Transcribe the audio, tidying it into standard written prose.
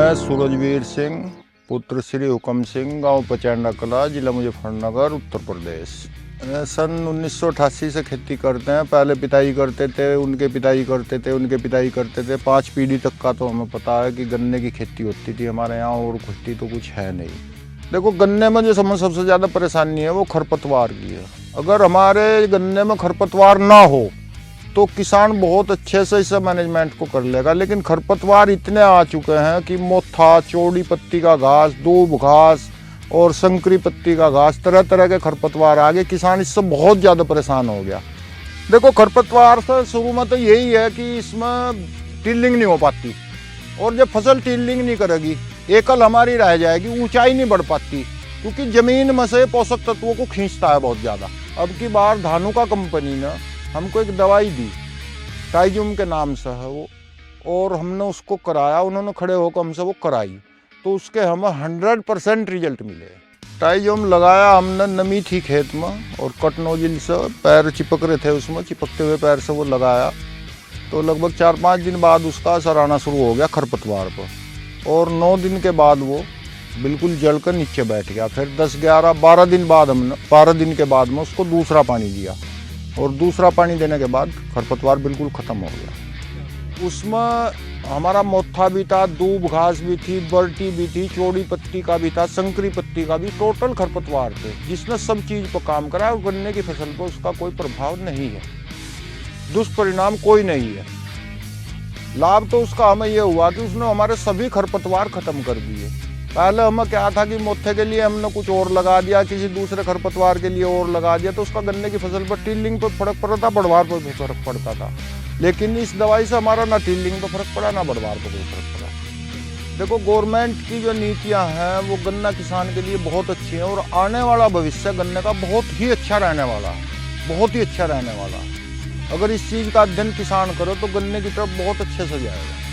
मैं सूरजवीर सिंह, पुत्र श्री हुकम सिंह, गांव पचैंडा कला, जिला मुजफ्फरनगर, उत्तर प्रदेश। सन 1988 से खेती करते हैं। पहले पिताजी करते थे, उनके पिताजी करते थे, उनके पिताजी करते थे। 5 पीढ़ी तक का तो हमें पता है कि गन्ने की खेती होती थी हमारे यहाँ, और खेती तो कुछ है नहीं। देखो, गन्ने में जो सबसे ज़्यादा परेशानी है वो खरपतवार की है। अगर हमारे गन्ने में खरपतवार ना हो तो किसान बहुत अच्छे से इस मैनेजमेंट को कर लेगा, लेकिन खरपतवार इतने आ चुके हैं कि मोथा, चौड़ी पत्ती का घास, दूब घास और संकरी पत्ती का घास, तरह तरह के खरपतवार आ गए। किसान इससे बहुत ज़्यादा परेशान हो गया। देखो, खरपतवार से शुरू में तो यही है कि इसमें टिल्लिंग नहीं हो पाती, और जब फसल टिल्लिंग नहीं करेगी, एकल हमारी रह जाएगी, ऊंचाई नहीं बढ़ पाती, क्योंकि ज़मीन में से पोषक तत्वों को खींचता है बहुत ज़्यादा। अब की बार धानुका कंपनी ने हमको एक दवाई दी, टाइजूम के नाम से है वो, और हमने उसको कराया। उन्होंने खड़े होकर हमसे वो कराई, तो उसके हमें 100% रिजल्ट मिले। टाइजूम लगाया हमने, नमी थी खेत में, और कट नोजिल से पैर चिपक रहे थे, उसमें चिपकते हुए पैर से वो लगाया, तो लगभग 4-5 दिन बाद उसका असर आना शुरू हो गया खरपतवार पर, और 9 दिन के बाद वो बिल्कुल जल कर नीचे बैठ गया। फिर 10, 11, 12 दिन बाद हमने 12 दिन के बाद में उसको दूसरा पानी दिया, और दूसरा पानी देने के बाद खरपतवार बिल्कुल ख़त्म हो गया। उसमें हमारा मोथा भी था, दूब घास भी थी, बर्टी भी थी, चौड़ी पत्ती का भी था, संकरी पत्ती का भी, टोटल खरपतवार थे, जिसने सब चीज़ पर काम करा। और गन्ने की फसल पर उसका कोई प्रभाव नहीं है, दुष्परिणाम कोई नहीं है। लाभ तो उसका हमें यह हुआ कि उसने हमारे सभी खरपतवार ख़त्म कर दिए। पहले हमें क्या था कि मोथे के लिए हमने कुछ और लगा दिया, किसी दूसरे खरपतवार के लिए और लगा दिया, तो उसका गन्ने की फसल पर टिल्लिंग पर फर्क पड़ता, बढ़वार पर भी फर्क पड़ता था। लेकिन इस दवाई से हमारा ना टिल्लिंग पर फर्क पड़ा, ना बढ़वार पर कोई फर्क पड़ा। देखो, गवर्नमेंट की जो नीतियां हैं वो गन्ना किसान के लिए बहुत अच्छी हैं, और आने वाला भविष्य गन्ने का बहुत ही अच्छा रहने वाला है, बहुत ही अच्छा रहने वाला है। अगर इस चीज़ का अध्ययन किसान करो तो गन्ने की तरफ बहुत अच्छे से जाएगा।